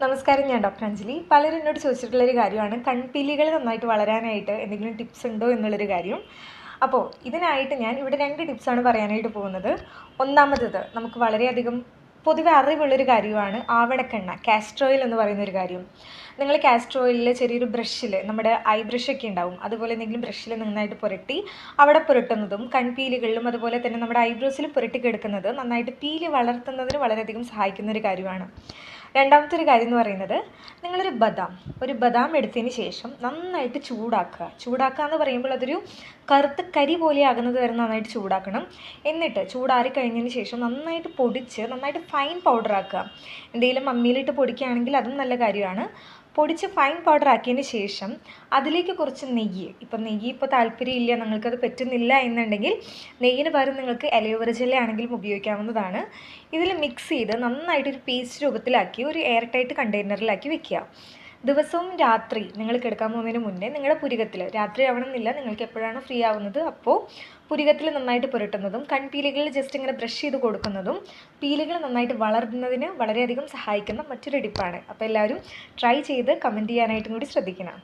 നമസ്കാരം, ഞാൻ ഡോക്ടർ അഞ്ജലി. പലരും എന്നോട് ചോദിച്ചിട്ടുള്ളൊരു കാര്യമാണ് കൺപീലികൾ നന്നായിട്ട് വളരാനായിട്ട് എന്തെങ്കിലും ടിപ്സ് ഉണ്ടോ എന്നുള്ളൊരു കാര്യം. അപ്പോൾ ഇതിനായിട്ട് ഞാൻ ഇവിടെ 2 ടിപ്സാണ് പറയാനായിട്ട് പോകുന്നത്. ഒന്നാമത്തേത് നമുക്ക് വളരെയധികം പൊതുവെ അറിവുള്ളൊരു കാര്യമാണ് ആവണക്കെണ്ണ, കാസ്റ്റർ ഓയിൽ എന്ന് പറയുന്നൊരു കാര്യം. നിങ്ങൾ കാസ്റ്റർ ഓയിലിൽ ചെറിയൊരു ബ്രഷിൽ, നമ്മുടെ ഐ ബ്രഷൊക്കെ ഉണ്ടാവും, അതുപോലെ എന്തെങ്കിലും ബ്രഷിൽ നന്നായിട്ട് പുരട്ടി അവിടെ പുരട്ടുന്നതും കൺപീലികളിലും അതുപോലെ തന്നെ നമ്മുടെ ഐബ്രോസിൽ പുരട്ടി കിടക്കുന്നത് നന്നായിട്ട് പീലി വളർത്തുന്നതിന് വളരെയധികം സഹായിക്കുന്ന ഒരു കാര്യമാണ്. രണ്ടാമത്തെ ഒരു കാര്യം എന്ന് പറയുന്നത്, ഒരു ബദാം എടുത്തതിന് ശേഷം നന്നായിട്ട് ചൂടാക്കുക എന്ന് പറയുമ്പോൾ അതൊരു കറുത്ത കരി പോലെ ആകുന്നത് വരെ നന്നായിട്ട് ചൂടാക്കണം. എന്നിട്ട് ചൂടാറി കഴിഞ്ഞതിന് ശേഷം നന്നായിട്ട് പൊടിച്ച് നന്നായിട്ട് ഫൈൻ പൗഡർ ആക്കുക. എന്തെങ്കിലും അമ്മിയിലിട്ട് പൊടിക്കുകയാണെങ്കിൽ അതും നല്ല കാര്യമാണ്. പൊടിച്ച് ഫൈൻ പൗഡർ ആക്കിയതിന് ശേഷം അതിലേക്ക് കുറച്ച് നെയ്യ്, ഇപ്പോൾ താല്പര്യമില്ല, നിങ്ങൾക്കത് പറ്റുന്നില്ല എന്നുണ്ടെങ്കിൽ നെയ്യിന് പകരം നിങ്ങൾക്ക് അലോവേറ ജെൽ ആണെങ്കിലും ഉപയോഗിക്കാവുന്നതാണ്. ഇതിൽ മിക്സ് ചെയ്ത് നന്നായിട്ടൊരു പേസ്റ്റ് രൂപത്തിലാക്കി ഒരു എയർ ടൈറ്റ് കണ്ടെയ്നറിലാക്കി വെക്കുക. ദിവസവും രാത്രി നിങ്ങൾ കിടക്കാൻ പോകുന്നതിന് മുന്നേ നിങ്ങളുടെ പുരികത്തിൽ, രാത്രി ആവണമെന്നില്ല, നിങ്ങൾക്ക് എപ്പോഴാണ് ഫ്രീ ആവുന്നത് അപ്പോൾ പുരികത്തിൽ നന്നായിട്ട് പുരട്ടുന്നതും കൺപീലികളിൽ ജസ്റ്റ് ഇങ്ങനെ ബ്രഷ് ചെയ്ത് കൊടുക്കുന്നതും പീലുകൾ നന്നായിട്ട് വളരുന്നതിന് വളരെയധികം സഹായിക്കുന്ന മറ്റൊരു ടിപ്പാണ്. അപ്പോൾ എല്ലാവരും ട്രൈ ചെയ്ത് കമൻറ്റ് ചെയ്യാനായിട്ടും കൂടി ശ്രദ്ധിക്കണം.